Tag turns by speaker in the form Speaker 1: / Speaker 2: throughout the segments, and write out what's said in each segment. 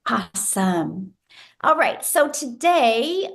Speaker 1: Awesome. All right. So today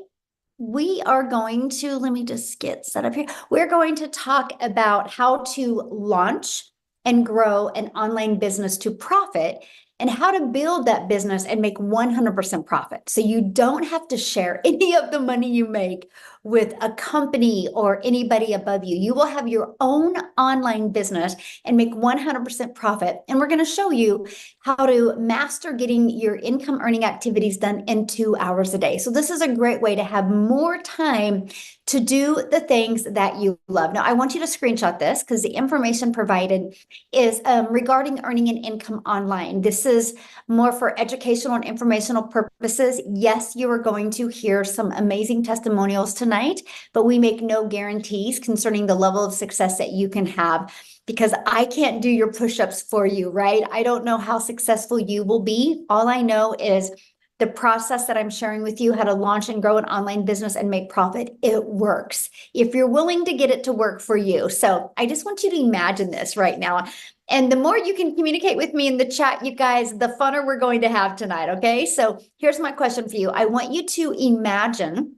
Speaker 1: we are going to, let me just get set up here. We're going to talk about how to launch and grow an online business to profit and how to build that business and make 100% profit. So you don't have to share any of the money you make with a company or anybody above you. You will have your own online business and make 100% profit. And we're going to show you how to master getting your income earning activities done in 2 hours a day. So this is a great way to have more time to do the things that you love. Now, I want you to screenshot this because the information provided is regarding earning an income online. This is more for educational and informational purposes. Yes, you are going to hear some amazing testimonials tonight, but we make no guarantees concerning the level of success that you can have because I can't do your push-ups for you, right? I don't know how successful you will be. All I know is the process that I'm sharing with you, how to launch and grow an online business and make profit, it works if you're willing to get it to work for you. So I just want you to imagine this right now. And the more you can communicate with me in the chat, you guys, the funner we're going to have tonight, okay? So here's my question for you. I want you to imagine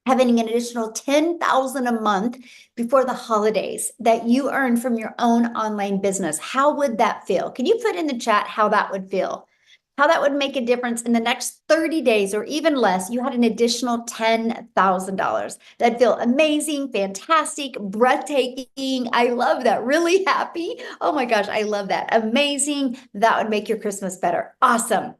Speaker 1: having an additional 10,000 a month before the holidays that you earn from your own online business. How would that feel? Can you put in the chat how that would feel? How that would make a difference in the next 30 days or even less, you had an additional $10,000. That'd feel amazing, fantastic, breathtaking. I love that. Really happy. Oh my gosh, I love that. Amazing. That would make your Christmas better. Awesome.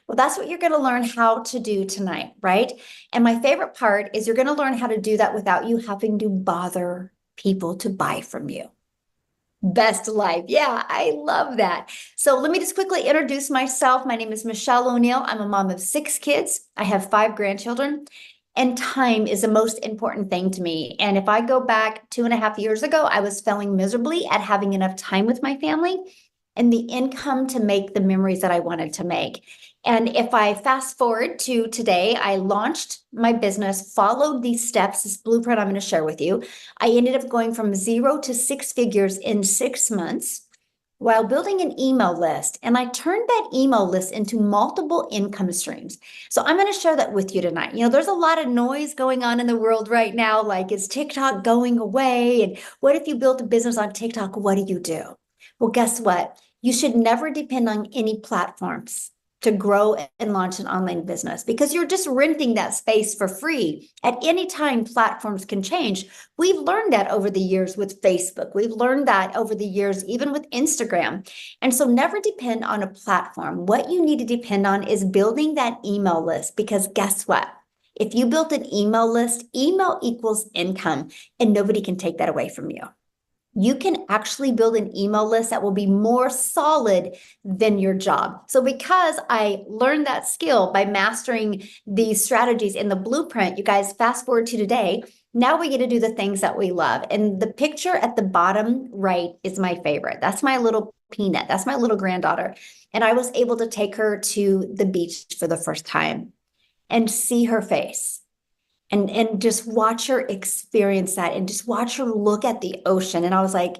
Speaker 1: Well, that's what you're going to learn how to do tonight, right? And my favorite part is you're going to learn how to do that without you having to bother people to buy from you. Best life. Yeah, I love that. So let me just quickly introduce myself. My name is Michelle O'Neill. I'm a mom of 6 kids. I have 5 grandchildren. And time is the most important thing to me. And if I go back 2.5 years ago, I was failing miserably at having enough time with my family and the income to make the memories that I wanted to make. And if I fast forward to today, I launched my business, followed these steps, this blueprint I'm going to share with you. I ended up going from 0 to 6 figures in 6 months while building an email list. And I turned that email list into multiple income streams. So I'm going to share that with you tonight. You know, there's a lot of noise going on in the world right now. Like, is TikTok going away? And what if you built a business on TikTok? What do you do? Well, guess what? You should never depend on any platforms to grow and launch an online business because you're just renting that space for free. At any time, platforms can change. We've learned that over the years with Facebook. We've learned that over the years, even with Instagram. And so never depend on a platform. What you need to depend on is building that email list because guess what? If you built an email list, email equals income, and nobody can take that away from you. You can actually build an email list that will be more solid than your job. So because I learned that skill by mastering these strategies in the blueprint, you guys fast forward to today, now we get to do the things that we love. And the picture at the bottom right is my favorite. That's my little Peanut. That's my little granddaughter. And I was able to take her to the beach for the first time and see her face and just watch her experience that and just watch her look at the ocean. And I was like,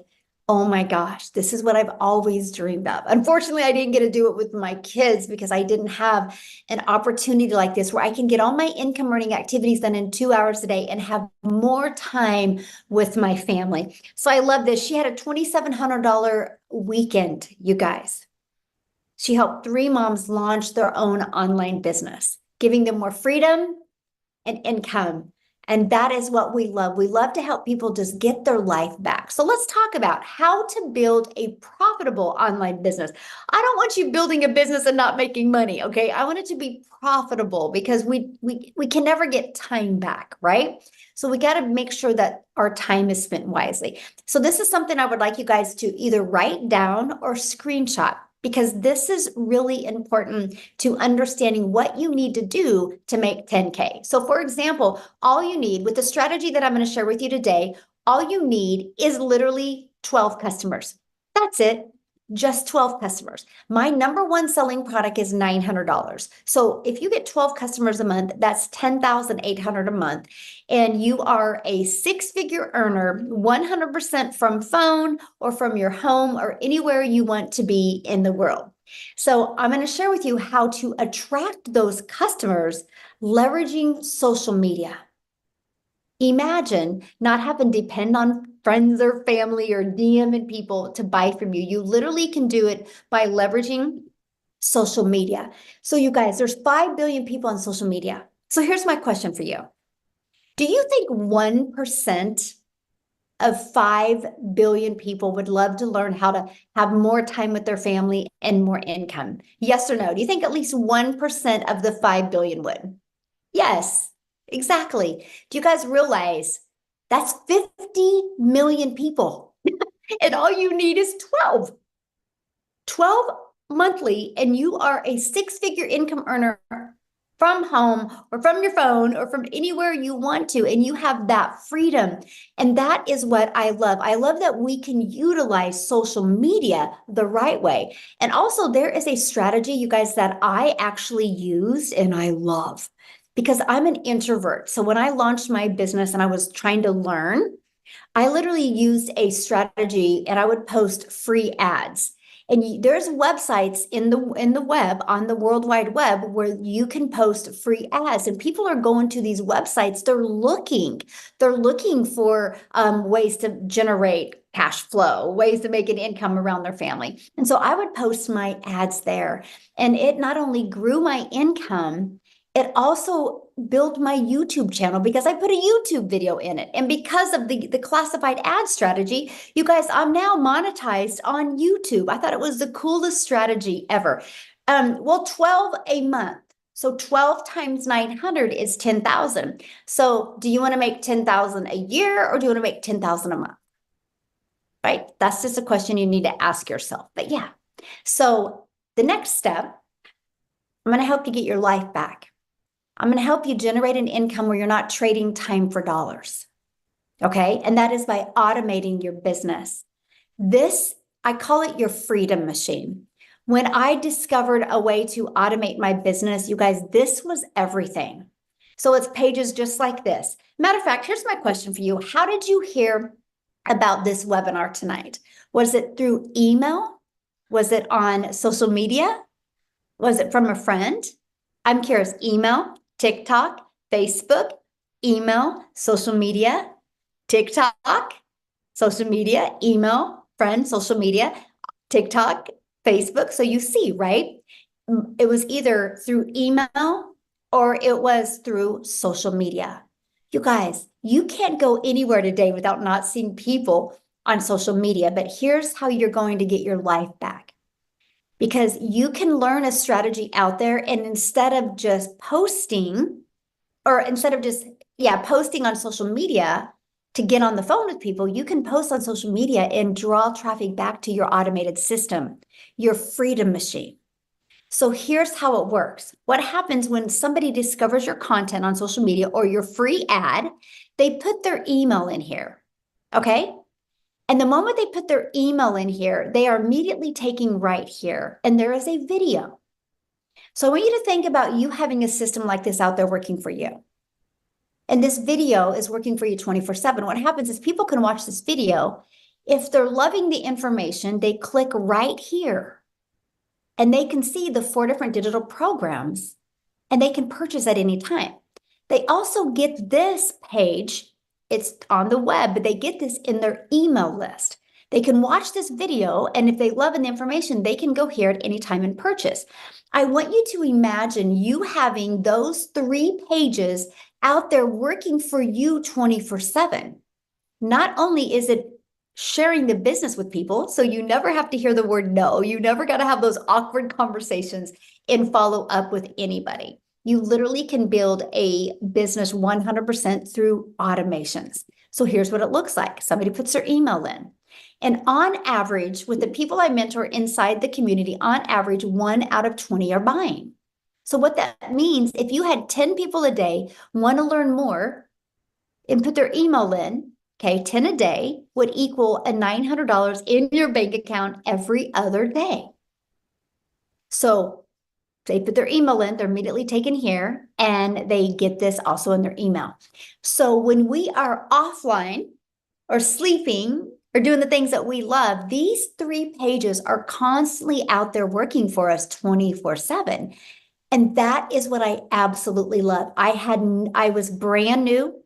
Speaker 1: oh my gosh, this is what I've always dreamed of. Unfortunately, I didn't get to do it with my kids because I didn't have an opportunity like this where I can get all my income earning activities done in 2 hours a day and have more time with my family. So I love this. She had a $2,700 weekend, you guys. She helped 3 moms launch their own online business, giving them more freedom and income. And that is what we love. We love to help people just get their life back. So let's talk about how to build a profitable online business. I don't want you building a business and not making money, okay? I want it to be profitable because we can never get time back, right? So we got to make sure that our time is spent wisely. So this is something I would like you guys to either write down or screenshot because this is really important to understanding what you need to do to make 10K. So for example, all you need with the strategy that I'm going to share with you today, all you need is literally 12 customers. That's it. just 12 customers. My number one selling product is $900. So if you get 12 customers a month, that's $10,800 a month. And you are a six-figure earner, 100% from phone or from your home or anywhere you want to be in the world. So I'm going to share with you how to attract those customers leveraging social media. Imagine not having to depend on friends or family or DMing people to buy from you. You literally can do it by leveraging social media. So you guys, there's 5 billion people on social media. So here's my question for you. Do you think 1% of 5 billion people would love to learn how to have more time with their family and more income? Yes or no? Do you think at least 1% of the 5 billion would? Yes, exactly. Do you guys realize that's 50 million people? And all you need is 12 monthly, and you are a six-figure income earner from home or from your phone or from anywhere you want to, and you have that freedom. And that is what I love. I love that we can utilize social media the right way. And also, there is a strategy, you guys, that I actually used and I love because I'm an introvert. So when I launched my business and I was trying to learn, I literally used a strategy and I would post free ads. And there's websites in the web, on the World Wide Web, where you can post free ads, and people are going to these websites. They're looking for ways to generate cash flow, ways to make an income around their family. And so I would post my ads there, and it not only grew my income, it also built my YouTube channel because I put a YouTube video in it. And because of the classified ad strategy, you guys, I'm now monetized on YouTube. I thought it was the coolest strategy ever. Well, 12 a month. So 12 times 900 is 10,000. So do you want to make 10,000 a year or do you want to make 10,000 a month? Right? That's just a question you need to ask yourself. But yeah. So the next step, I'm going to help you get your life back. I'm going to help you generate an income where you're not trading time for dollars. Okay. And that is by automating your business. This, I call it your freedom machine. When I discovered a way to automate my business, you guys, this was everything. So it's pages just like this. Matter of fact, here's my question for you. How did you hear about this webinar tonight? Was it through email? Was it on social media? Was it from a friend? I'm curious. Email, TikTok, Facebook, email, social media, TikTok, social media, email, friend, social media, TikTok, Facebook. So you see, right? It was either through email or it was through social media. You guys, you can't go anywhere today without not seeing people on social media. But here's how you're going to get your life back. Because you can learn a strategy out there, and instead of just posting, or instead of just, posting on social media to get on the phone with people, you can post on social media and draw traffic back to your automated system, your freedom machine. So here's how it works. What happens when somebody discovers your content on social media or your free ad, they put their email in here, okay? And the moment they put their email in here, they are immediately taking right here, and there is a video. So I want you to think about you having a system like this out there working for you. And this video is working for you 24/7. What happens is people can watch this video. If they're loving the information, they click right here and they can see the 4 different digital programs and they can purchase at any time. They also get this page. It's on the web, but they get this in their email list. They can watch this video, and if they love the information, they can go here at any time and purchase. I want you to imagine you having those 3 pages out there working for you 24/7. Not only is it sharing the business with people, so you never have to hear the word no, you never got to have those awkward conversations and follow up with anybody. You literally can build a business 100% through automations. So here's what it looks like. Somebody puts their email in. And on average, with the people I mentor inside the community, on average, 1 out of 20 are buying. So what that means, if you had 10 people a day want to learn more and put their email in, okay, 10 a day would equal a $900 in your bank account every other day. So they put their email in, they're immediately taken here, and they get this also in their email. So when we are offline or sleeping or doing the things that we love, these 3 pages are constantly out there working for us 24/7. And that is what I absolutely love. I was brand new.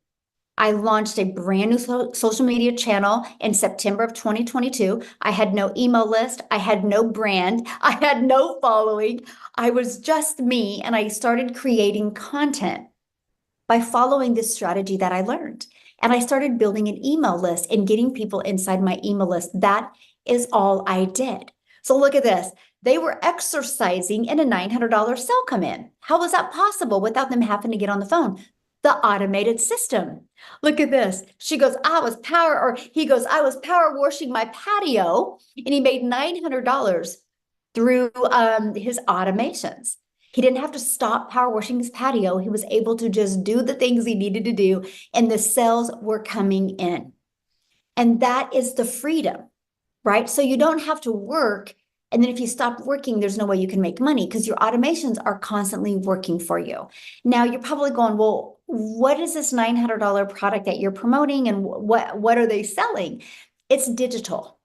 Speaker 1: I launched a brand new social media channel in September of 2022. I had no email list. I had no brand. I had no following. I was just me. And I started creating content by following this strategy that I learned. And I started building an email list and getting people inside my email list. That is all I did. So look at this. They were exercising and a $900 sale come in. How was that possible without them having to get on the phone? The automated system. Look at this. She goes, he goes, I was power washing my patio, and he made $900 through his automations. He didn't have to stop power washing his patio. He was able to just do the things he needed to do, and the sales were coming in. And that is the freedom, right? So you don't have to work. And then if you stop working, there's no way you can make money because your automations are constantly working for you. Now you're probably going, well, what is this $900 product that you're promoting, and what are they selling? It's digital.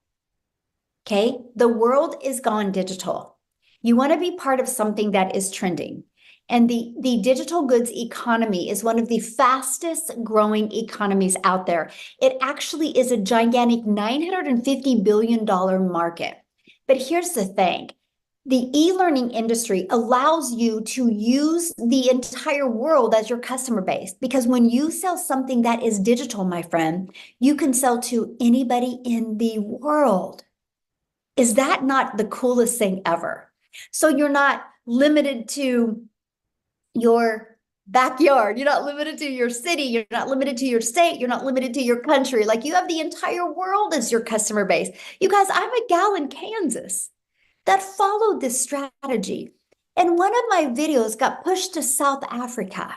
Speaker 1: Okay. The world is gone digital. You want to be part of something that is trending. And the digital goods economy is one of the fastest growing economies out there. It actually is a gigantic $950 billion market. But here's the thing. The e-learning industry allows you to use the entire world as your customer base, because when you sell something that is digital, my friend, you can sell to anybody in the world. Is that not the coolest thing ever? So you're not limited to your backyard. You're not limited to your city. You're not limited to your state. You're not limited to your country. Like, you have the entire world as your customer base. You guys, I'm a gal in Kansas that followed this strategy. And one of my videos got pushed to South Africa.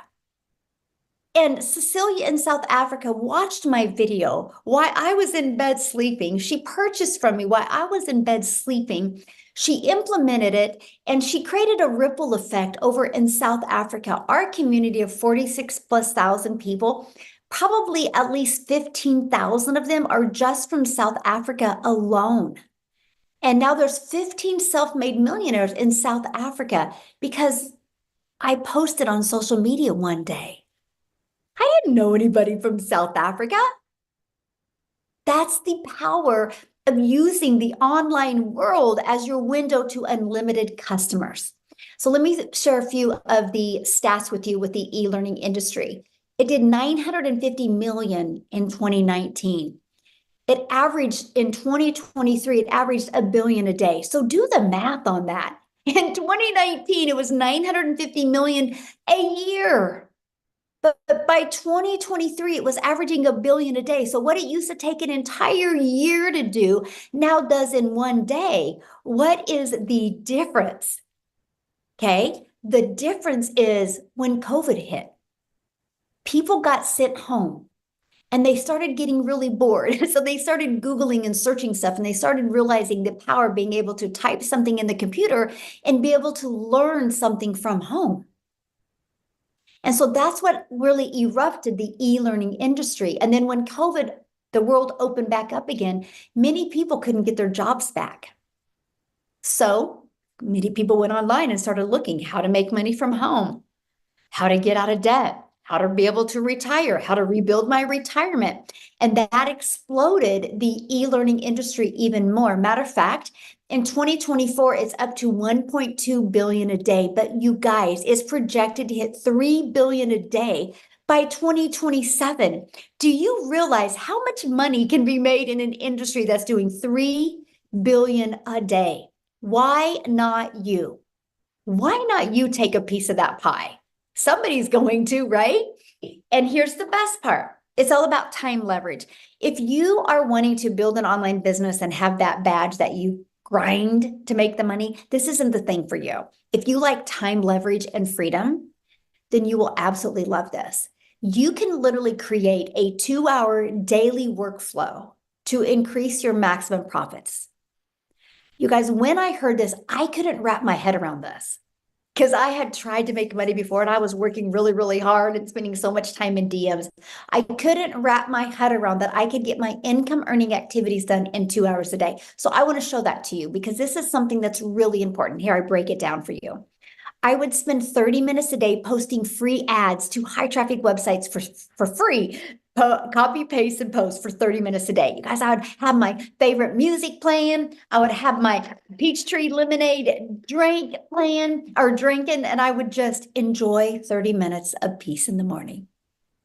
Speaker 1: And Cecilia in South Africa watched my video while I was in bed sleeping. She purchased from me while I was in bed sleeping. She implemented it, and she created a ripple effect over in South Africa. Our community of 46,000+ people, probably at least 15,000 of them are just from South Africa alone. And now there's 15 self-made millionaires in South Africa because I posted on social media one day. I didn't know anybody from South Africa. That's the power of using the online world as your window to unlimited customers. So let me share a few of the stats with you with the e-learning industry. It did 950 million in 2019. It averaged in 2023, it averaged $1 billion a day. So do the math on that. In 2019, it was 950 million a year. But by 2023, it was averaging $1 billion a day. So what it used to take an entire year to do now does in one day. What is the difference? Okay. The difference is when COVID hit, people got sent home and they started getting really bored. So they started Googling and searching stuff, and they started realizing the power of being able to type something in the computer and be able to learn something from home. And so that's what really erupted the e-learning industry. And then when COVID, the world opened back up again, many people couldn't get their jobs back. So many people went online and started looking how to make money from home, how to get out of debt, how to be able to retire, how to rebuild my retirement. And that exploded the e-learning industry even more. Matter of fact, in 2024, it's up to 1.2 billion a day. But you guys, it's projected to hit 3 billion a day by 2027. Do you realize how much money can be made in an industry that's doing 3 billion a day? Why not you? Why not you take a piece of that pie? Somebody's going to, right? And here's the best part. It's all about time leverage. If you are wanting to build an online business and have that badge that you grind to make the money, this isn't the thing for you. If you like time leverage and freedom, then you will absolutely love this. You can literally create a 2-hour daily workflow to increase your maximum profits. You guys, when I heard this, I couldn't wrap my head around this because I had tried to make money before and I was working really, really hard and spending so much time in DMs. I couldn't wrap my head around that I could get my income earning activities done in 2 hours a day. So I want to show that to you because this is something that's really important. Here, I break it down for you. I would spend 30 minutes a day posting free ads to high traffic websites for free. Copy, paste, and post for 30 minutes a day. You guys, I would have my favorite music playing. I would have my Peachtree lemonade drink playing or drinking, and I would just enjoy 30 minutes of peace in the morning,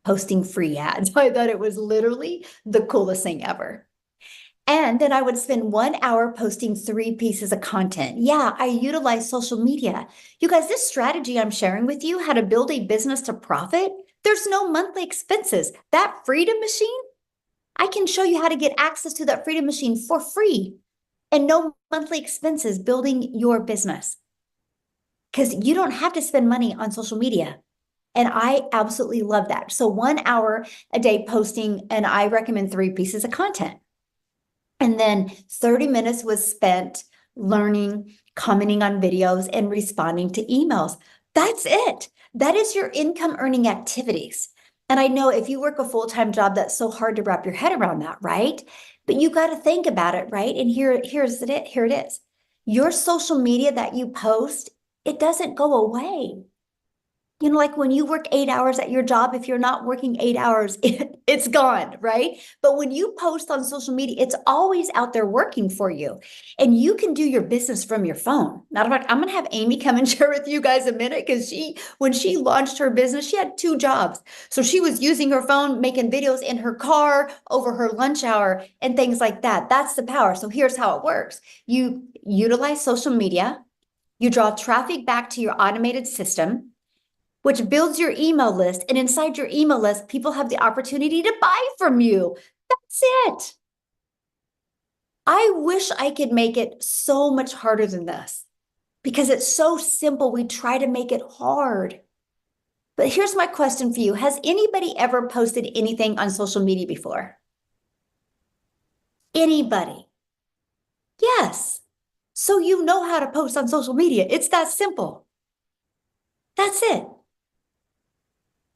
Speaker 1: posting free ads. I thought it was literally the coolest thing ever. And then I would spend 1 hour posting 3 pieces of content. Yeah, I utilize social media. You guys, this strategy I'm sharing with you, how to build a business to profit, there's no monthly expenses. That Freedom Machine, I can show you how to get access to that Freedom Machine for free and no monthly expenses building your business. Because you don't have to spend money on social media. And I absolutely love that. So 1 hour a day posting, and I recommend 3 pieces of content. And then 30 minutes was spent learning, commenting on videos, and responding to emails. That's it. That is your income earning activities. And I know if you work a full-time job, that's so hard to wrap your head around that, right? But you got to think about it, right? And here it is. Your social media that you post, it doesn't go away. You know, like when you work 8 hours at your job, if you're not working 8 hours, it's gone, right? But when you post on social media, it's always out there working for you. And you can do your business from your phone. Matter of fact, I'm going to have Amy come and share with you guys a minute because when she launched her business, she had 2 jobs. So she was using her phone, making videos in her car over her lunch hour and things like that. That's the power. So here's how it works. You utilize social media, you draw traffic back to your automated system, which builds your email list. And inside your email list, people have the opportunity to buy from you. That's it. I wish I could make it so much harder than this because it's so simple. We try to make it hard. But here's my question for you. Has anybody ever posted anything on social media before? Anybody? Yes. So you know how to post on social media. It's that simple. That's it.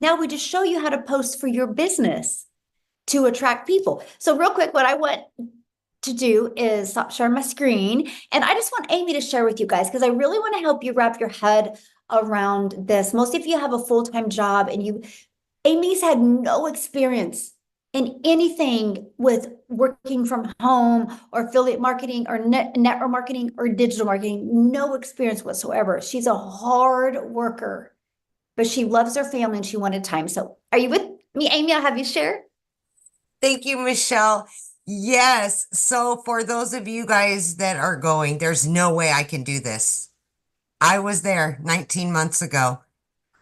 Speaker 1: Now we just show you how to post for your business to attract people. So real quick, what I want to do is stop sharing my screen. And I just want Amy to share with you guys, because I really want to help you wrap your head around this. Most of you have a full-time job and Amy's had no experience in anything with working from home or affiliate marketing or network marketing or digital marketing, no experience whatsoever. She's a hard worker, but she loves her family and she wanted time. So are you with me, Amy? I'll have you share.
Speaker 2: Thank you, Michelle. Yes. So for those of you guys that are going, there's no way I can do this. I was there 19 months ago.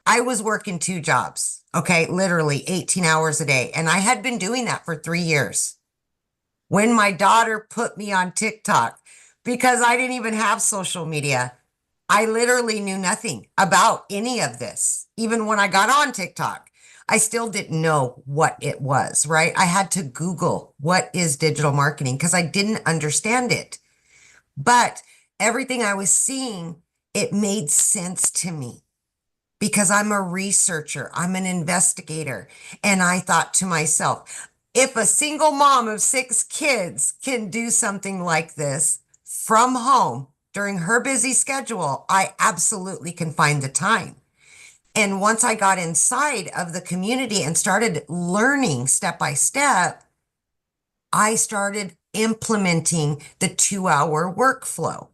Speaker 2: I was working 2 jobs, okay, literally 18 hours a day. And I had been doing that for 3 years. When my daughter put me on TikTok, because I didn't even have social media, I literally knew nothing about any of this. Even when I got on TikTok, I still didn't know what it was, right? I had to Google what is digital marketing because I didn't understand it. But everything I was seeing, it made sense to me because I'm a researcher, I'm an investigator. And I thought to myself, if a single mom of 6 kids can do something like this from home during her busy schedule, I absolutely can find the time. And once I got inside of the community and started learning step by step, I started implementing the 2-hour workflow.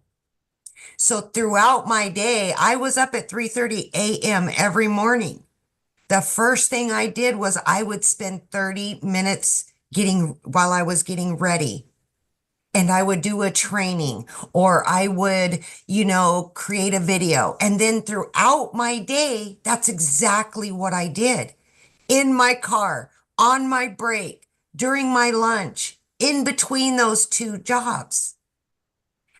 Speaker 2: So throughout my day, I was up at 3:30 a.m. every morning. The first thing I did was I would spend 30 minutes while I was getting ready. And I would do a training or I would, create a video. And then throughout my day, that's exactly what I did. In my car, on my break, during my lunch, in between those 2 jobs.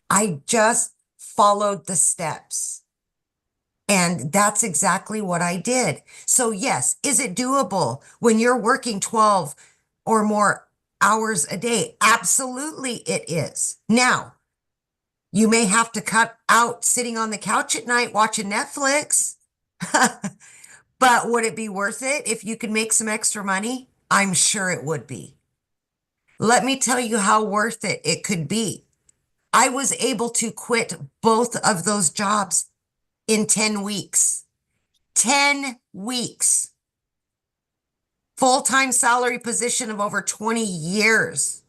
Speaker 2: I just followed the steps. And that's exactly what I did. So yes, is it doable when you're working 12 or more hours a day? Absolutely it is. Now, you may have to cut out sitting on the couch at night watching Netflix, but would it be worth it if you could make some extra money? I'm sure it would be. Let me tell you how worth it could be. I was able to quit both of those jobs in 10 weeks. 10 weeks. Full-time salary position of over 20 years.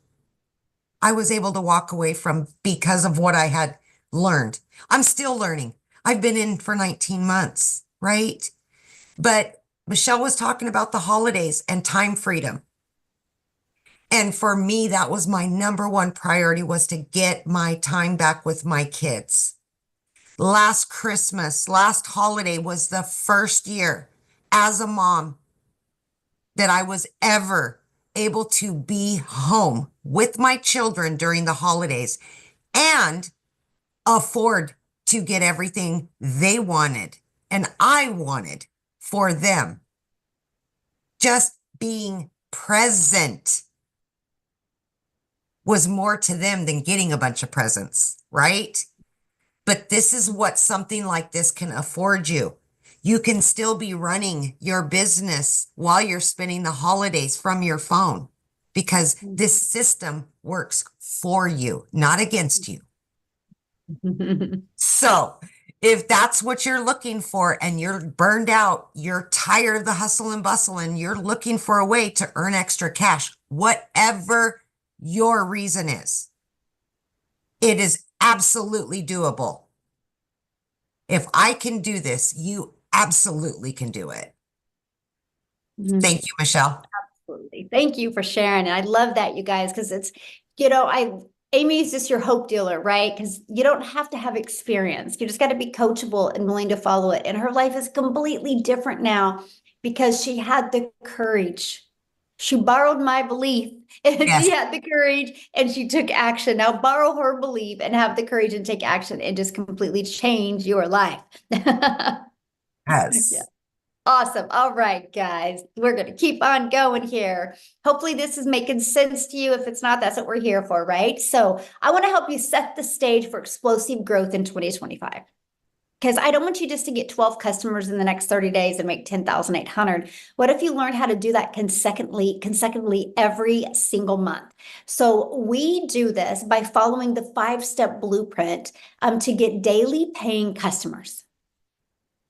Speaker 2: I was able to walk away from because of what I had learned. I'm still learning. I've been in for 19 months, right? But Michelle was talking about the holidays and time freedom. And for me, that was my number one priority, was to get my time back with my kids. Last Christmas, last holiday was the first year as a mom that I was ever able to be home with my children during the holidays and afford to get everything they wanted and I wanted for them. Just being present was more to them than getting a bunch of presents, right? But this is what something like this can afford you. You can still be running your business while you're spending the holidays from your phone, because this system works for you, not against you. So if that's what you're looking for and you're burned out, you're tired of the hustle and bustle, and you're looking for a way to earn extra cash, whatever your reason is, it is absolutely doable. If I can do this, you absolutely can do it. Thank you, Michelle.
Speaker 1: Absolutely. Thank you for sharing. And I love that, you guys, because it's, Amy is just your hope dealer, right? Because you don't have to have experience. You just got to be coachable and willing to follow it. And her life is completely different now because she had the courage. She borrowed my belief and
Speaker 2: Yes.
Speaker 1: she had the courage and she took action. Now borrow her belief and have the courage and take action and just completely change your life.
Speaker 2: Yes.
Speaker 1: Yeah. Awesome. All right, guys, we're going to keep on going here. Hopefully this is making sense to you. If it's not, that's what we're here for, right? So I want to help you set the stage for explosive growth in 2025. Because I don't want you just to get 12 customers in the next 30 days and make 10,800. What if you learn how to do that consecutively every single month? So we do this by following the 5-step blueprint to get daily paying customers.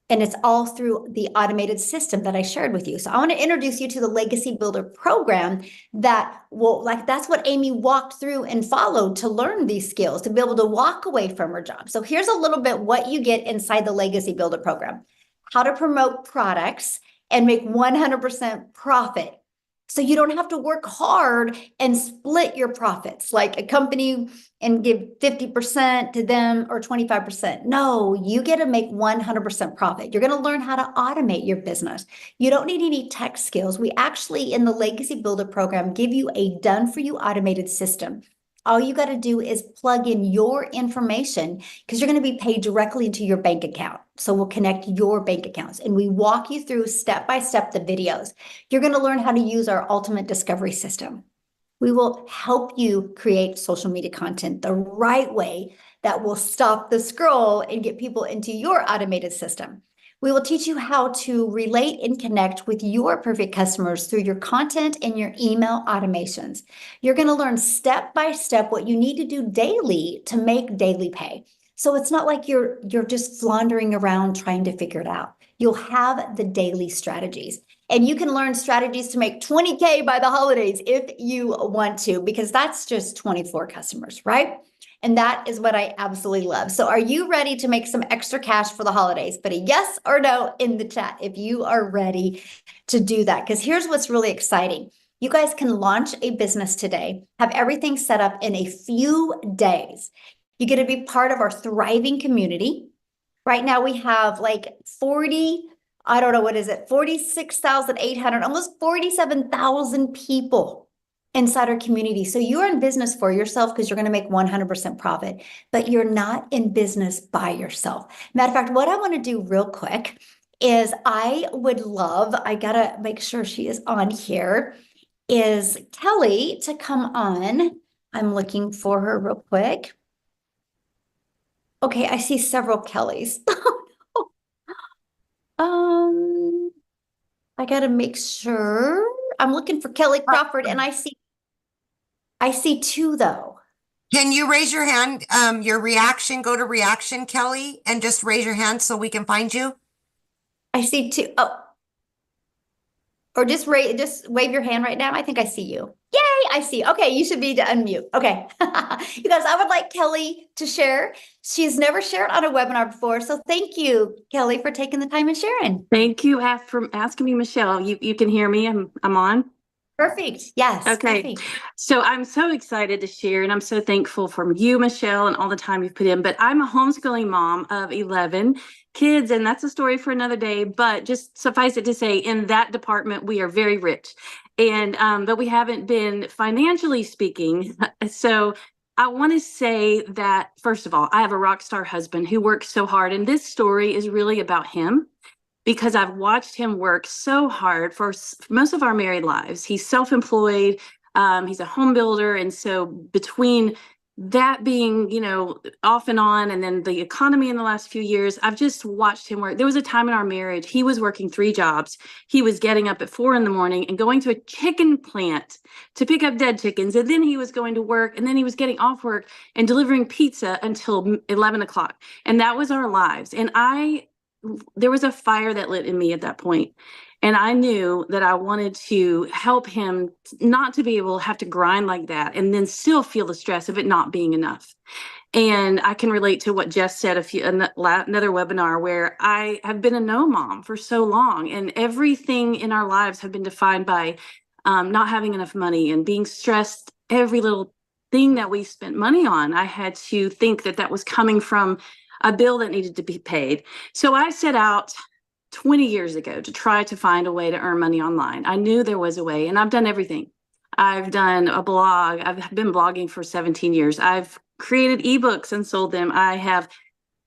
Speaker 1: And it's all through the automated system that I shared with you. So I want to introduce you to the Legacy Builder program that will, that's what Amy walked through and followed to learn these skills, to be able to walk away from her job. So here's a little bit what you get inside the Legacy Builder program: how to promote products and make 100% profit. So you don't have to work hard and split your profits like a company and give 50% to them or 25%. No, you get to make 100% profit. You're going to learn how to automate your business. You don't need any tech skills. We actually, in the Legacy Builder program, give you a done-for-you automated system. All you got to do is plug in your information because you're going to be paid directly into your bank account. So we'll connect your bank accounts and we walk you through step by step the videos. You're going to learn how to use our ultimate discovery system. We will help you create social media content the right way that will stop the scroll and get people into your automated system. We will teach you how to relate and connect with your perfect customers through your content and your email automations. You're going to learn step by step what you need to do daily to make daily pay. So it's not like you're just floundering around trying to figure it out. You'll have the daily strategies. And you can learn strategies to make 20K by the holidays if you want to, because that's just 24 customers, right? And that is what I absolutely love. So are you ready to make some extra cash for the holidays? Put a yes or no in the chat if you are ready to do that. Because here's what's really exciting. You guys can launch a business today, have everything set up in a few days. You get to be part of our thriving community. Right now we have like 46,800, almost 47,000 people inside our community. So you're in business for yourself because you're going to make 100% profit, but you're not in business by yourself. Matter of fact, what I want to do real quick is I gotta make sure she is on here, is Kelly to come on. I'm looking for her real quick. Okay, I see several Kellys. I gotta make sure. I'm looking for Kelly Crawford and I see two though.
Speaker 2: Can you raise your hand? Your reaction, go to reaction, Kelly, and just raise your hand so we can find you.
Speaker 1: I see two. Oh, or just wave your hand right now. I think I see you. Yay, I see. Okay, you should be to unmute. Okay. You guys, I would like Kelly to share. She's never shared on a webinar before. So thank you, Kelly, for taking the time and sharing.
Speaker 3: Thank you for asking me, Michelle. You can hear me. I'm on.
Speaker 1: Perfect. Yes.
Speaker 3: Okay.
Speaker 1: Perfect.
Speaker 3: So I'm so excited to share, and I'm so thankful for you, Michelle, and all the time you've put in. But I'm a homeschooling mom of 11 kids, and that's a story for another day. But just suffice it to say, in that department, we are very rich, and but we haven't been financially speaking. So I want to say that, first of all, I have a rock star husband who works so hard, and this story is really about him, because I've watched him work so hard for most of our married lives. He's self-employed, he's a home builder. And so between that being, off and on, and then the economy in the last few years, I've just watched him work. There was a time in our marriage, he was working 3 jobs. He was getting up at 4 a.m. and going to a chicken plant to pick up dead chickens. And then he was going to work, and then he was getting off work and delivering pizza until 11 o'clock. And that was our lives. And there was a fire that lit in me at that point. And I knew that I wanted to help him not to be able to have to grind like that and then still feel the stress of it not being enough. And I can relate to what Jess said another webinar, where I have been a no mom for so long, and everything in our lives have been defined by not having enough money and being stressed. Every little thing that we spent money on, I had to think that was coming from a bill that needed to be paid. So I set out 20 years ago to try to find a way to earn money online. I knew there was a way, and I've done everything. I've done a blog. I've been blogging for 17 years. I've created ebooks and sold them. I have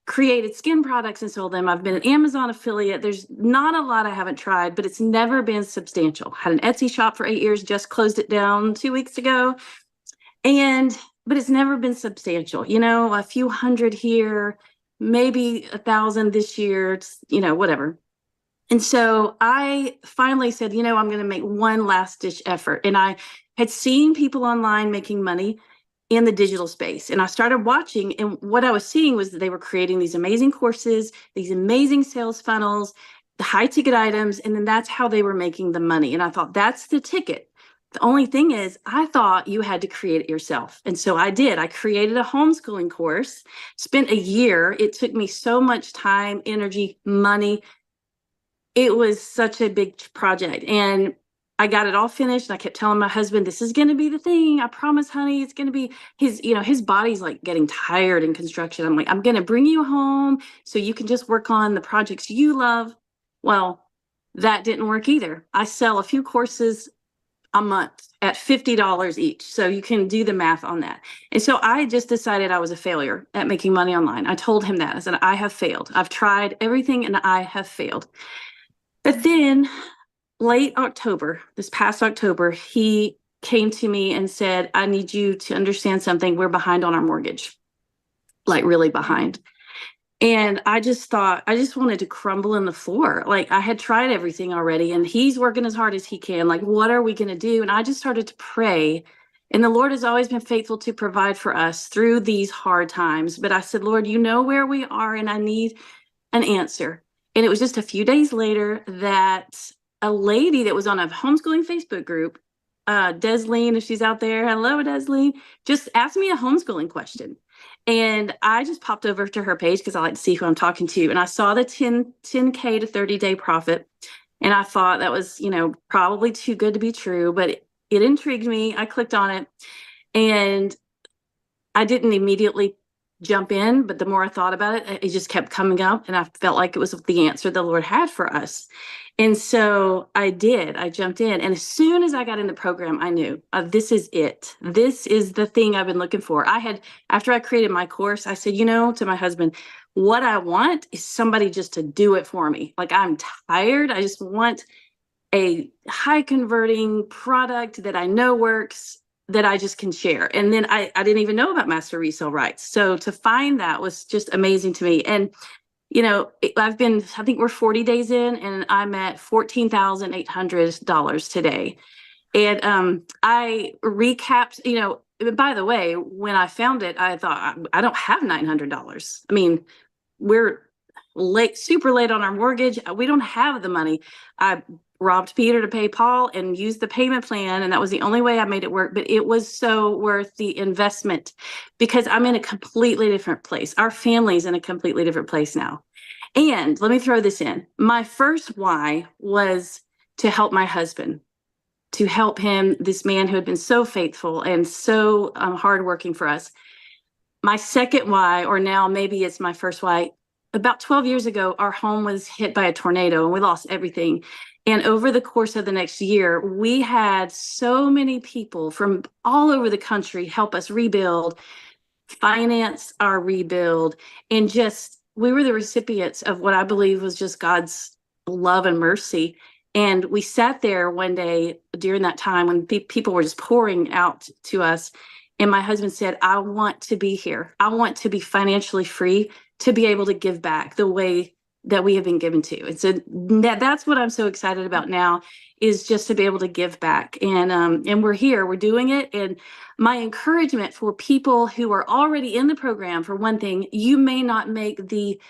Speaker 3: created skin products and sold them. I've been an Amazon affiliate. There's not a lot I haven't tried, but it's never been substantial. Had an Etsy shop for 8 years, just closed it down 2 weeks ago. But it's never been substantial. A few hundred here, maybe 1,000 this year, whatever. And so I finally said, I'm going to make one last ditch effort. And I had seen people online making money in the digital space. And I started watching, and what I was seeing was that they were creating these amazing courses, these amazing sales funnels, the high ticket items. And then that's how they were making the money. And I thought, that's the ticket. The only thing is, I thought you had to create it yourself. And so I did. I created a homeschooling course, spent a year. It took me so much time, energy, money. It was such a big project. And I got it all finished. And I kept telling my husband, this is going to be the thing. I promise, honey, it's going to be his body's like getting tired in construction. I'm like, I'm going to bring you home so you can just work on the projects you love. Well, that didn't work either. I sell a few courses a month at $50 each. So you can do the math on that. And so I just decided I was a failure at making money online. I told him that. I said, I have failed. I've tried everything and I have failed. But then late October, this past October, he came to me and said, I need you to understand something. We're behind on our mortgage, like really behind. And I just thought, I just wanted to crumble in the floor. Like, I had tried everything already, and he's working as hard as he can. Like, what are we going to do? And I just started to pray. And the Lord has always been faithful to provide for us through these hard times. But I said, Lord, you know where we are, and I need an answer. And it was just a few days later that a lady that was on a homeschooling Facebook group, Desleen, if she's out there, hello, Desleen, just asked me a homeschooling question. And I just popped over to her page because I like to see who I'm talking to. And I saw the 10K to 30-day profit. And I thought that was, probably too good to be true, but it intrigued me. I clicked on it, and I didn't immediately jump in, but the more I thought about it, it just kept coming up, and I felt like it was the answer the Lord had for us. And so I did. I jumped in, and as soon as I got in the program, I knew this is it. This is the thing I've been looking for. After I created my course, I said, to my husband, what I want is somebody just to do it for me. Like, I'm tired. I just want a high converting product that I know works, that I just can share. And then I didn't even know about master resale rights. So to find that was just amazing to me. And, I think we're 40 days in, and I'm at $14,800 today. And I recapped, by the way, when I found it, I thought, I don't have $900. I mean, we're super late on our mortgage. We don't have the money. I robbed Peter to pay Paul and used the payment plan, and that was the only way I made it work. But it was so worth the investment, because I'm in a completely different place. Our family's in a completely different place now. And let me throw this in. My first why was to help my husband, to help him, this man who had been so faithful and so hardworking for us. My second why, or now maybe it's my first why, about 12 years ago, our home was hit by a tornado and we lost everything. And over the course of the next year, we had so many people from all over the country help us rebuild, finance our rebuild, and we were the recipients of what I believe was just God's love and mercy. And we sat there one day during that time when people were just pouring out to us. And my husband said, I want to be here. I want to be financially free to be able to give back the way that we have been given to. And so that's what I'm so excited about now, is just to be able to give back. And we're here, we're doing it. And my encouragement for people who are already in the program, for one thing, you may not make the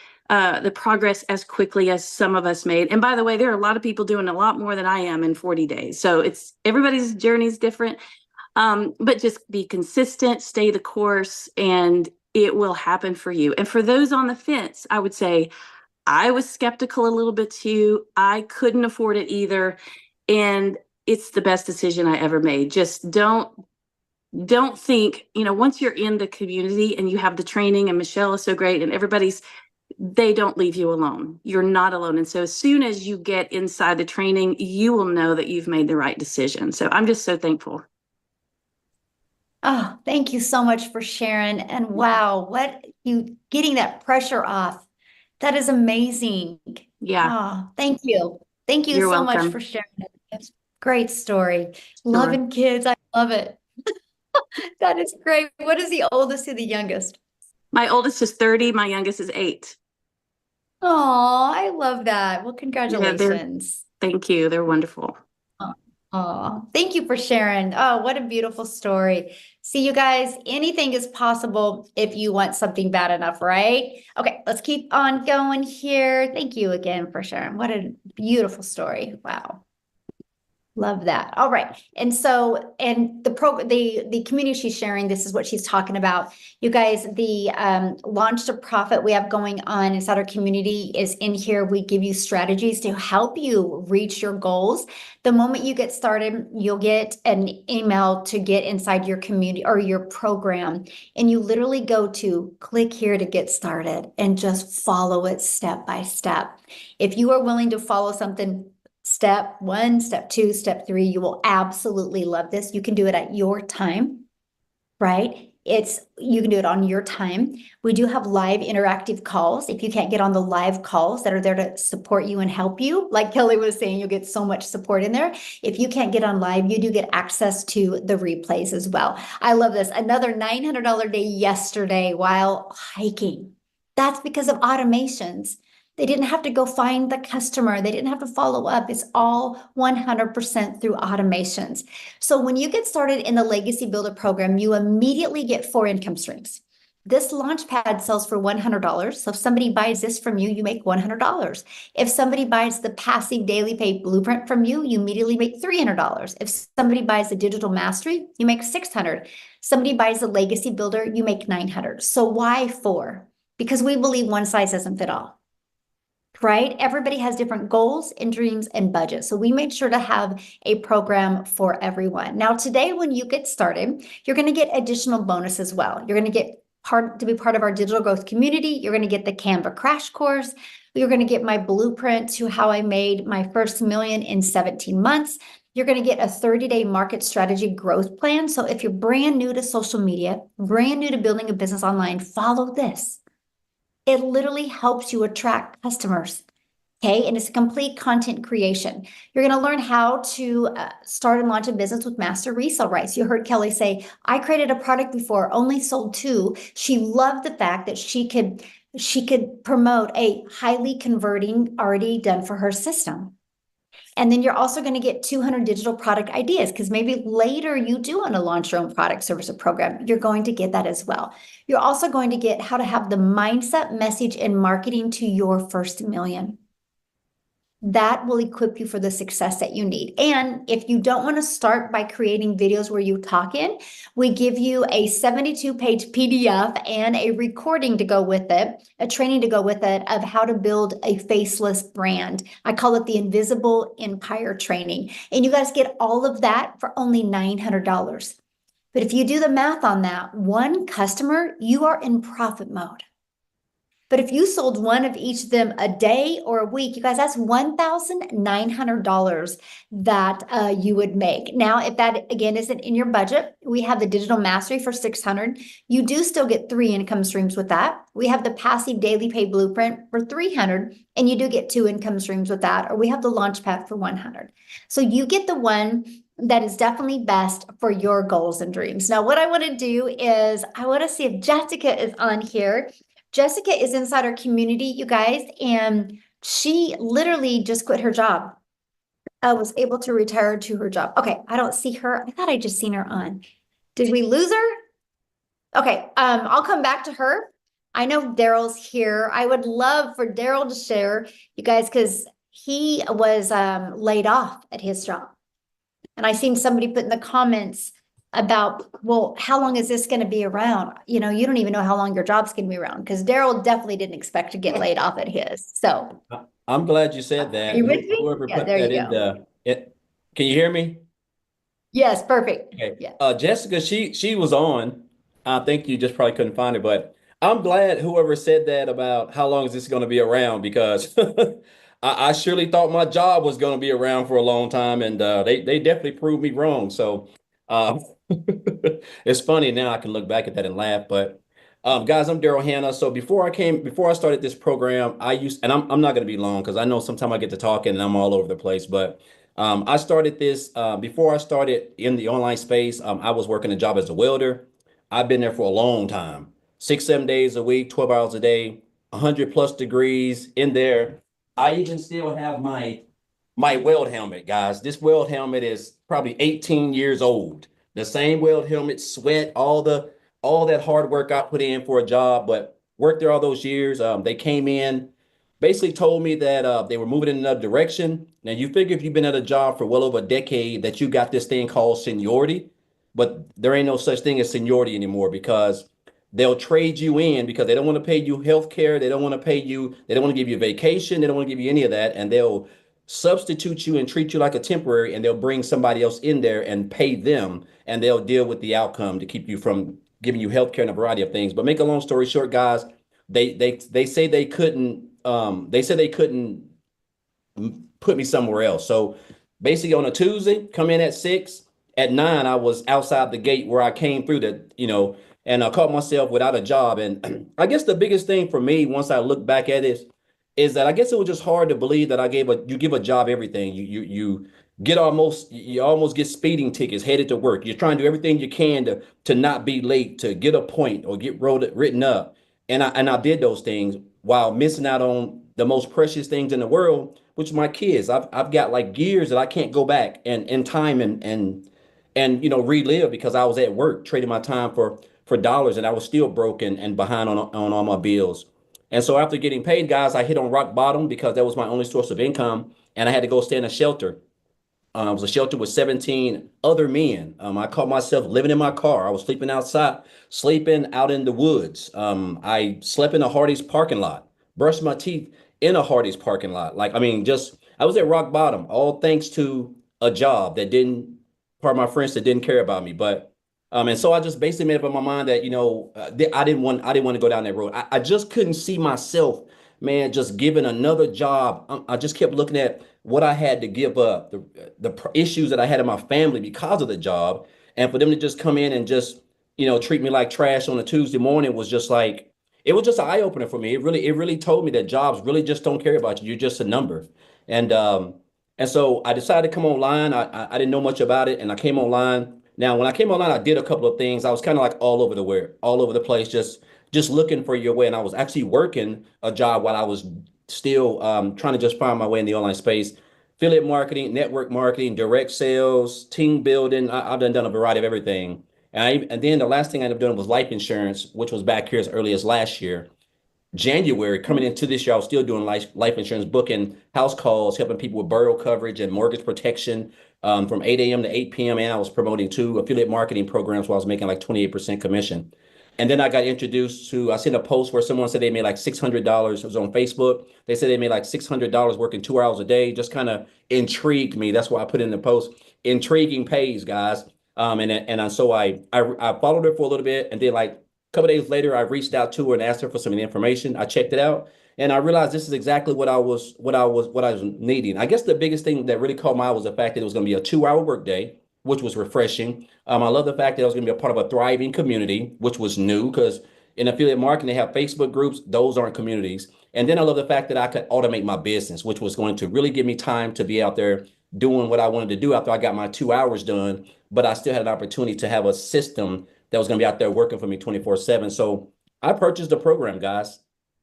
Speaker 3: progress as quickly as some of us made. And by the way, there are a lot of people doing a lot more than I am in 40 days. So everybody's journey is different. But just be consistent, stay the course, and it will happen for you. And for those on the fence, I would say, I was skeptical a little bit too. I couldn't afford it either. And it's the best decision I ever made. Just don't think, once you're in the community and you have the training, and Michelle is so great, and they don't leave you alone. You're not alone. And so as soon as you get inside the training, you will know that you've made the right decision. So I'm just so thankful.
Speaker 1: Oh, thank you so much for sharing. And wow, getting that pressure off. That is amazing.
Speaker 3: Yeah.
Speaker 1: Oh, thank you. Thank you
Speaker 3: You're
Speaker 1: so much
Speaker 3: welcome.
Speaker 1: for sharing it. It's a great story. Loving kids. I love it. That is great. What is the oldest and the youngest?
Speaker 3: My oldest is 30. My youngest is 8.
Speaker 1: Oh, I love that. Well,
Speaker 3: Yeah,
Speaker 1: congratulations.
Speaker 3: thank you. They're wonderful.
Speaker 1: Oh, thank you for sharing. Oh, what a beautiful story. See, you guys, anything is possible if you want something bad enough, right? Okay, let's keep on going here. Thank you again for sharing. What a beautiful story. Wow. Love that. All right. And so, and the community she's sharing, this is what she's talking about. You guys, the Launch to Profit we have going on inside our community is in here. We give you strategies to help you reach your goals. The moment you get started, you'll get an email to get inside your community or your program. And you literally go to click here to get started and just follow it step by step. If you are willing to follow something step 1, step 2, step 3, you will absolutely love this. You can do it at your time, right? You can do it on your time. We do have live interactive calls. If you can't get on the live calls that are there to support you and help you, like Kelly was saying, you'll get so much support in there. If you can't get on live, you do get access to the replays as well. I love this. Another $900 day yesterday while hiking. That's because of automations. They didn't have to go find the customer. They didn't have to follow up. It's all 100% through automations. So when you get started in the Legacy Builder program, you immediately get 4 income streams. This Launchpad sells for $100. So if somebody buys this from you, you make $100. If somebody buys the Passive Daily Pay Blueprint from you, you immediately make $300. If somebody buys the Digital Mastery, you make $600. Somebody buys the Legacy Builder, you make $900. So why 4? Because we believe one size doesn't fit all. Right? Everybody has different goals and dreams and budgets. So we made sure to have a program for everyone. Now, today, when you get started, you're going to get additional bonus as well. You're going to get to be part of our digital growth community. You're going to get the Canva crash course. You're going to get my blueprint to how I made my first million in 17 months. You're going to get a 30-day market strategy growth plan. So if you're brand new to social media, brand new to building a business online, follow this. It literally helps you attract customers. Okay, and it's a complete content creation. You're going to learn how to start and launch a business with master resale rights. You heard Kelly say, I created a product before, only sold 2. She loved the fact that she could promote a highly converting already done for her system. And then you're also going to get 200 digital product ideas, because maybe later you do want to launch your own product, service, or program. You're going to get that as well. You're also going to get how to have the mindset, message, and marketing to your first million. That will equip you for the success that you need. And if you don't want to start by creating videos where you talk in, we give you a 72-page PDF and a recording to go with it, a training to go with it of how to build a faceless brand. I call it the Invisible Empire training. And you guys get all of that for only $900. But if you do the math on that, one customer, you are in profit mode. But if you sold one of each of them a day or a week, you guys, that's $1,900 that you would make. Now, if that, again, isn't in your budget, we have the Digital Mastery for $600. You do still get 3 income streams with that. We have the Passive Daily Pay Blueprint for $300, and you do get 2 income streams with that. Or we have the Launchpad for $100. So you get the one that is definitely best for your goals and dreams. Now, what I want to do is I want to see if Jessica is on here. Jessica is inside our community, you guys, and she literally just quit her job. Was able to retire to her job. Okay, I don't see her. I thought I just seen her on. Did we lose her? Okay, I'll come back to her. I know Daryl's here. I would love for Daryl to share, you guys, because he was laid off at his job. And I seen somebody put in the comments about, well, how long is this going to be around? You know, you don't even know how long your job's going to be around, because Daryl definitely didn't expect to get laid off at his. So
Speaker 4: I'm glad you said that.
Speaker 1: Are you with me?
Speaker 4: Whoever
Speaker 1: Yeah,
Speaker 4: put
Speaker 1: there
Speaker 4: that
Speaker 1: you
Speaker 4: in can you hear me?
Speaker 1: yes, perfect.
Speaker 4: Okay.
Speaker 1: Yeah.
Speaker 4: Jessica, she was on. I think you just probably couldn't find her, but I'm glad whoever said that about how long is this going to be around, because I surely thought my job was going to be around for a long time, and they definitely proved me wrong. So it's funny now I can look back at that and laugh. But guys, I'm Daryl Hannah. So before I started this program, and I'm not going to be long because I know sometimes I get to talking and I'm all over the place. But I started this before I started in the online space. I was working a job as a welder. I've been there for a long time, 6-7 days a week, 12 hours a day, 100+ degrees in there. I even still have my weld helmet, guys. This weld helmet is probably 18 years old. The same weld helmet, sweat, all that hard work I put in for a job, but worked there all those years. They came in, basically told me that they were moving in another direction. Now you figure if you've been at a job for well over a decade that you got this thing called seniority, but there ain't no such thing as seniority anymore, because they'll trade you in because they don't want to pay you health care. They don't want to pay you. They don't want to give you vacation. They don't want to give you any of that. And they'll substitute you and treat you like a temporary, and they'll bring somebody else in there and pay them, and they'll deal with the outcome to keep you from giving you health care and a variety of things. But make a long story short, guys, they say they couldn't put me somewhere else. So basically on a Tuesday, come in at 6, at 9, I was outside the gate where I came through and I caught myself without a job. And I guess the biggest thing for me, once I look back at it, is that I guess it was just hard to believe that you give a job everything. You almost get speeding tickets headed to work. You're trying to do everything you can to not be late, to get a point or get written up. And I did those things while missing out on the most precious things in the world, which are my kids. I've got like years that I can't go back and in time and relive, because I was at work trading my time for dollars, and I was still broken and behind on all my bills. And so after getting paid, guys, I hit on rock bottom because that was my only source of income, and I had to go stay in a shelter. It was a shelter with 17 other men. I caught myself living in my car. I was sleeping outside, sleeping out in the woods. I slept in a Hardee's parking lot, brushed my teeth in a Hardee's parking lot. I was at rock bottom, all thanks to a job part of my friends that didn't care about me. But And so I just basically made up in my mind that, I didn't want to go down that road. I just couldn't see myself, man, just giving another job. I just kept looking at what I had to give up, the issues that I had in my family because of the job. And for them to just come in and just, treat me like trash on a Tuesday morning was just like, it was just an eye opener for me. It really told me that jobs really just don't care about you. You're just a number. And and so I decided to come online. I didn't know much about it, and I came online. Now, when I came online, I did a couple of things. I was kind of like all over the place, just looking for your way. And I was actually working a job while I was still trying to just find my way in the online space. Affiliate marketing, network marketing, direct sales, team building. I've done a variety of everything. And then the last thing I ended up doing was life insurance, which was back here as early as last year. January, coming into this year, I was still doing life insurance, booking house calls, helping people with burial coverage and mortgage protection from 8 a.m. to 8 p.m. And I was promoting 2 affiliate marketing programs where I was making like 28% commission. And then I got introduced to, I seen a post where someone said they made like $600. It was on Facebook. They said they made like $600 working 2 hours a day. Just kind of intrigued me. That's why I put in the post. Intriguing pays, guys. So I followed her for a little bit, and then like couple days later, I reached out to her and asked her for some information. I checked it out, and I realized this is exactly what I was needing. I guess the biggest thing that really caught my eye was the fact that it was going to be a 2 hour workday, which was refreshing. I love the fact that I was going to be a part of a thriving community, which was new because in affiliate marketing they have Facebook groups; those aren't communities. And then I love the fact that I could automate my business, which was going to really give me time to be out there doing what I wanted to do after I got my 2 hours done. But I still had an opportunity to have a system that was going to be out there working for me 24/7. So I purchased the program, guys.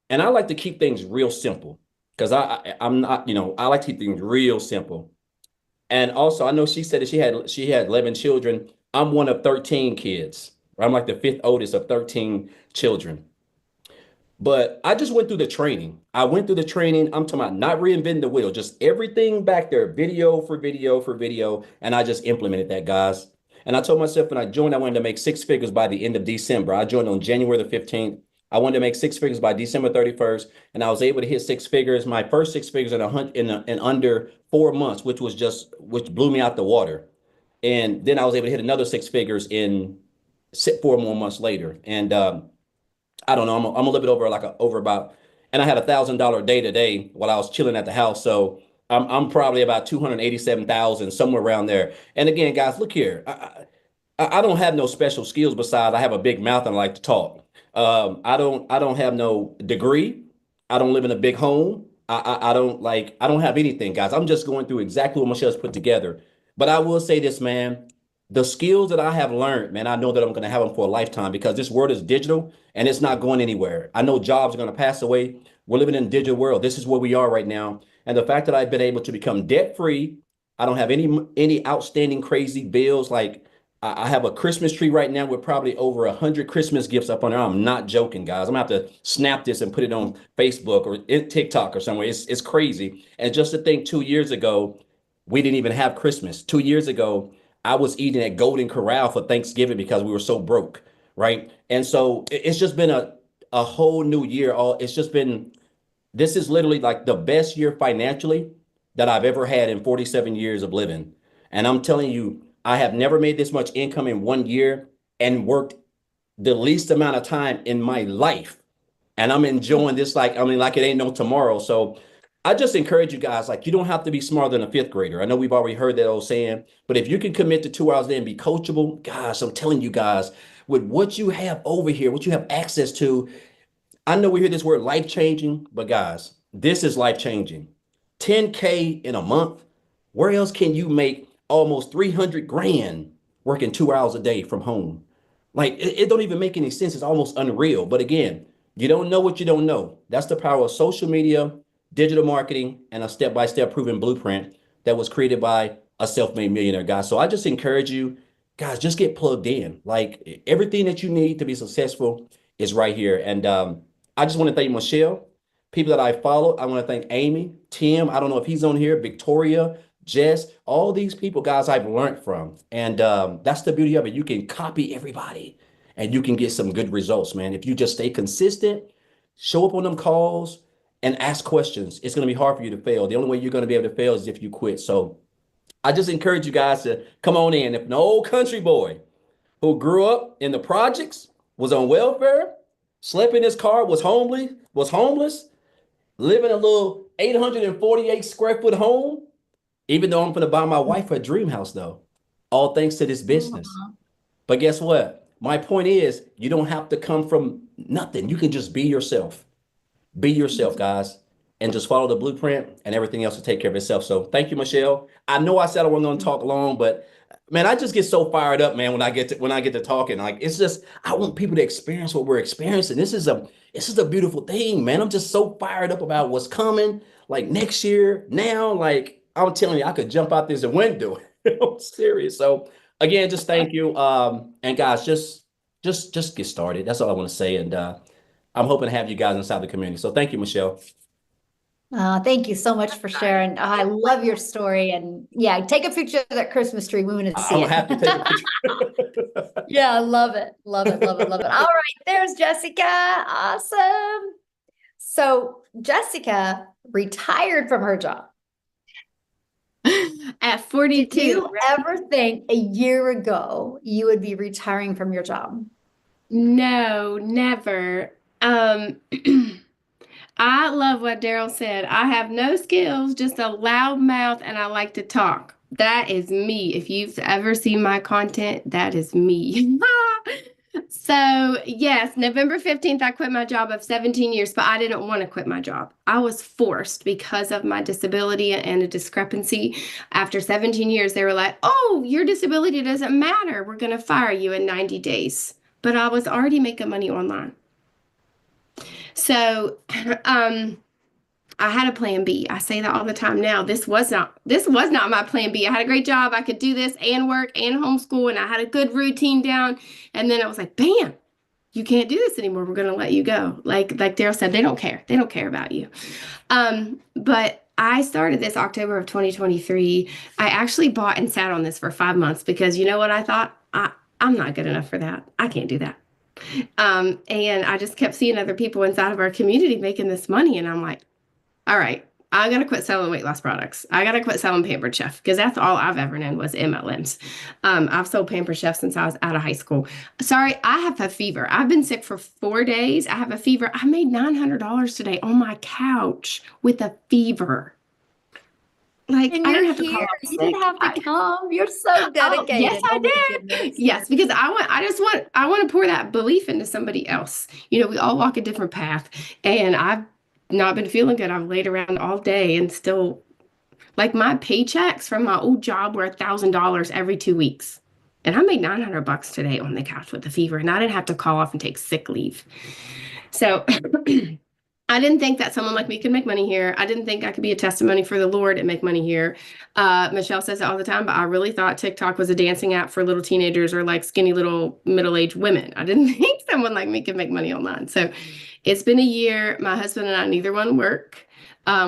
Speaker 4: And I like to keep things real simple because I'm not, I like to keep things real simple. And also, I know she said that she had 11 children. I'm one of 13 kids. I'm like the fifth oldest of 13 children. But I just went through the training. I went through the training. I'm talking about not reinventing the wheel, just everything back there, video for video for video. And I just implemented that, guys. And I told myself when I joined, I wanted to make six figures by the end of December. I joined on January the 15th. I wanted to make six figures by December 31st. And I was able to hit six figures, my first six figures in under 4 months, which blew me out the water. And then I was able to hit another six figures in 4 more months later. And I don't know. I'm a little bit over about, and I had $1,000 day to day while I was chilling at the house. So I'm probably about 287,000 somewhere around there. And again, guys, look here. I don't have no special skills besides I have a big mouth and I like to talk. I don't have no degree. I don't live in a big home. I don't have anything, guys. I'm just going through exactly what Michelle's put together. But I will say this, man. The skills that I have learned, man, I know that I'm going to have them for a lifetime because this world is digital and it's not going anywhere. I know jobs are going to pass away. We're living in a digital world. This is where we are right now. And the fact that I've been able to become debt free, I don't have any outstanding crazy bills. Like I have a Christmas tree right now with probably over 100 Christmas gifts up on there. I'm not joking, guys. I'm gonna have to snap this and put it on Facebook or TikTok or somewhere. It's crazy. And just to think, 2 years ago, we didn't even have Christmas. 2 years ago, I was eating at Golden Corral for Thanksgiving because we were so broke, right? And so it's just been a whole new year. It's just been, this is literally like the best year financially that I've ever had in 47 years of living. And I'm telling you, I have never made this much income in 1 year and worked the least amount of time in my life. And I'm enjoying this like it ain't no tomorrow. So I just encourage you guys, like you don't have to be smarter than a fifth grader. I know we've already heard that old saying, but if you can commit to 2 hours a day and be coachable, guys, I'm telling you guys, with what you have over here, what you have access to, I know we hear this word life changing, but guys, this is life changing. 10K in a month. Where else can you make almost 300 grand working 2 hours a day from home? Like it don't even make any sense. It's almost unreal. But again, you don't know what you don't know. That's the power of social media, digital marketing, and a step-by-step proven blueprint that was created by a self-made millionaire, guys. So I just encourage you, guys, just get plugged in. Like everything that you need to be successful is right here. And I just want to thank Michelle, people that I follow. I want to thank Amy, Tim. I don't know if he's on here, Victoria, Jess, all these people, guys, I've learned from. And that's the beauty of it. You can copy everybody and you can get some good results, man. If you just stay consistent, show up on them calls, and ask questions. It's going to be hard for you to fail. The only way you're going to be able to fail is if you quit. So I just encourage you guys to come on in. If no country boy who grew up in the projects, was on welfare, slept in his car, was homeless, living in a little 848 square foot home, even though I'm going to buy my wife a dream house, though, all thanks to this business. But guess what? My point is, you don't have to come from nothing. You can just be yourself. Be yourself, guys, and just follow the blueprint, and everything else will take care of itself. So thank you, Michelle. I know I said I wasn't going to talk long, but man, I just get so fired up, man, when I get to talking. Like, it's just, I want people to experience what we're experiencing. This is a beautiful thing, man. I'm just so fired up about what's coming, like next year, now. Like, I'm telling you, I could jump out this window. I'm serious. So again, just thank you. And guys, just get started. That's all I want to say. And I'm hoping to have you guys inside the community. So thank you, Michelle.
Speaker 1: Thank you so much for sharing. I love your story. And yeah, take a picture of that Christmas tree. We want to see
Speaker 4: I'll
Speaker 1: it.
Speaker 4: have to take a picture.
Speaker 1: Yeah, I love it. Love it. Love it. Love it. All right. There's Jessica. Awesome. So Jessica retired from her job.
Speaker 5: At
Speaker 1: Did
Speaker 5: 42.
Speaker 1: you ever think a year ago you would be retiring from your job?
Speaker 5: No, never. I love what Daryl said. I have no skills, just a loud mouth, and I like to talk. That is me. If you've ever seen my content, that is me. So, yes, November 15th, I quit my job of 17 years, but I didn't want to quit my job. I was forced because of my disability and a discrepancy. After 17 years, they were like, oh, your disability doesn't matter. We're going to fire you in 90 days. But I was already making money online. So, I had a plan B. I say that all the time now. This was not my plan B. I had a great job. I could do this and work and homeschool, and I had a good routine down. And then I was like, bam, you can't do this anymore. We're going to let you go. Like Daryl said, they don't care. They don't care about you. But I started this October of 2023. I actually bought and sat on this for 5 months because you know what I thought? I'm not good enough for that. I can't do that. And I just kept seeing other people inside of our community making this money. And I'm like, all right, I got to quit selling weight loss products. I got to quit selling Pampered Chef because that's all I've ever known was MLMs. I've sold Pampered Chef since I was out of high school. Sorry, I have a fever. I've been sick for 4 days. I have a fever. I made $900 today on my couch with a fever. Like,
Speaker 1: And
Speaker 5: I
Speaker 1: you're
Speaker 5: didn't have to call
Speaker 1: here.
Speaker 5: out
Speaker 1: You
Speaker 5: sick.
Speaker 1: didn't have to come. You're so dedicated.
Speaker 5: Yes, I
Speaker 1: Oh my
Speaker 5: did.
Speaker 1: goodness.
Speaker 5: Yes, because I want to pour that belief into somebody else. You know, we all walk a different path, and I've not been feeling good. I've laid around all day and still, like, my paychecks from my old job were $1,000 every 2 weeks. And I made $900 today on the couch with a fever, and I didn't have to call off and take sick leave. So I didn't think that someone like me could make money here. I didn't think I could be a testimony for the Lord and make money here. Michelle says it all the time, but I really thought TikTok was a dancing app for little teenagers or like skinny little middle-aged women. I didn't think someone like me could make money online. So it's been a year. My husband and I, neither one work.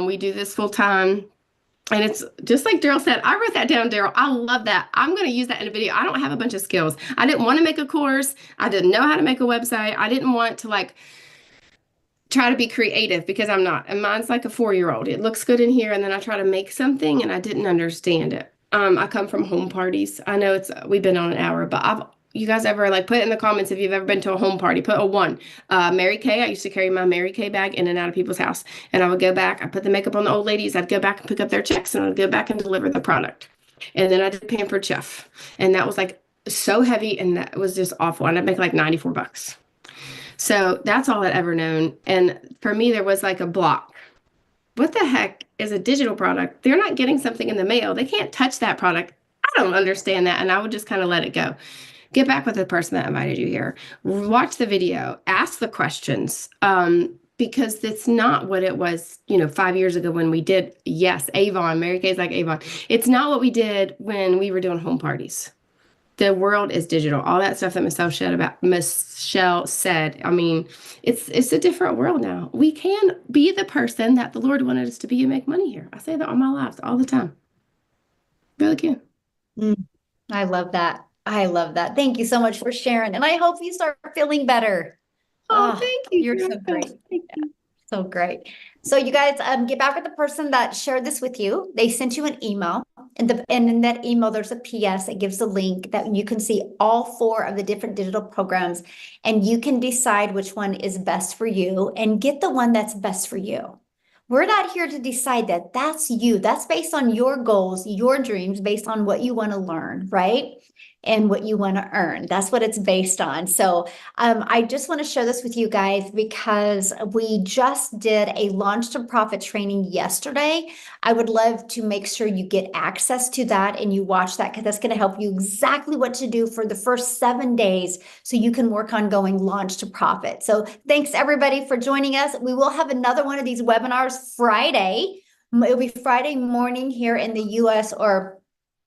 Speaker 5: We do this full time. And it's just like Daryl said, I wrote that down, Daryl. I love that. I'm going to use that in a video. I don't have a bunch of skills. I didn't want to make a course. I didn't know how to make a website. I didn't want to like try to be creative because I'm not. And mine's like a 4-year-old. It looks good in here. And then I try to make something and I didn't understand it. I come from home parties. I know we've been on an hour, but you guys ever like put in the comments if you've ever been to a home party, put a 1. Mary Kay, I used to carry my Mary Kay bag in and out of people's house. And I would go back, I put the makeup on the old ladies. I'd go back and pick up their checks and I'd go back and deliver the product. And then I did Pampered Chef. And that was like so heavy and that was just awful. And I'd make like $94. So that's all I'd ever known. And for me, there was like a block. What the heck is a digital product? They're not getting something in the mail. They can't touch that product. I don't understand that. And I would just kind of let it go. Get back with the person that invited you here. Watch the video. Ask the questions. Because it's not what it was, 5 years ago when we did, yes, Avon. Mary Kay's like Avon. It's not what we did when we were doing home parties. The world is digital. All that stuff that Michelle said. I mean, it's a different world now. We can be the person that the Lord wanted us to be and make money here. I say that all my life, all the time. Really can.
Speaker 1: I love that. I love that. Thank you so much for sharing. And I hope you start feeling better.
Speaker 5: Oh, thank you.
Speaker 1: You're so great.
Speaker 5: Thank you.
Speaker 1: So great. So you guys get back with the person that shared this with you. They sent you an email. And in that email, there's a PS that gives a link that you can see all 4 of the different digital programs, and you can decide which one is best for you and get the one that's best for you. We're not here to decide that. That's you. That's based on your goals, your dreams, based on what you want to learn, right? And what you want to earn. That's what it's based on. So I just want to share this with you guys because we just did a launch to profit training yesterday. I would love to make sure you get access to that and you watch that, because that's going to help you exactly what to do for the first 7 days so you can work on going launch to profit. So thanks everybody for joining us. We will have another one of these webinars Friday. It'll be Friday morning here in the US, or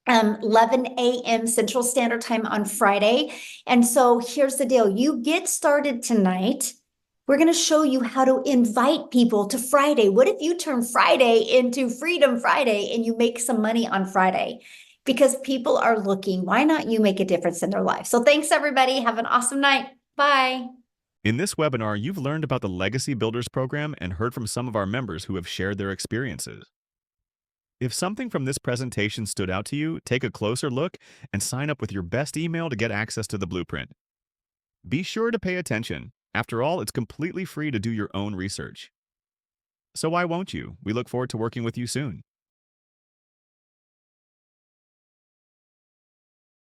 Speaker 1: 11 a.m. Central Standard Time on Friday. And so here's the deal. You get started tonight. We're going to show you how to invite people to Friday. What if you turn Friday into Freedom Friday and you make some money on Friday? Because people are looking. Why not you make a difference in their life? So thanks, everybody. Have an awesome night. Bye.
Speaker 6: In this webinar, you've learned about the Legacy Builders program and heard from some of our members who have shared their experiences. If something from this presentation stood out to you, take a closer look and sign up with your best email to get access to the blueprint. Be sure to pay attention. After all, it's completely free to do your own research. So why won't you? We look forward to working with you soon.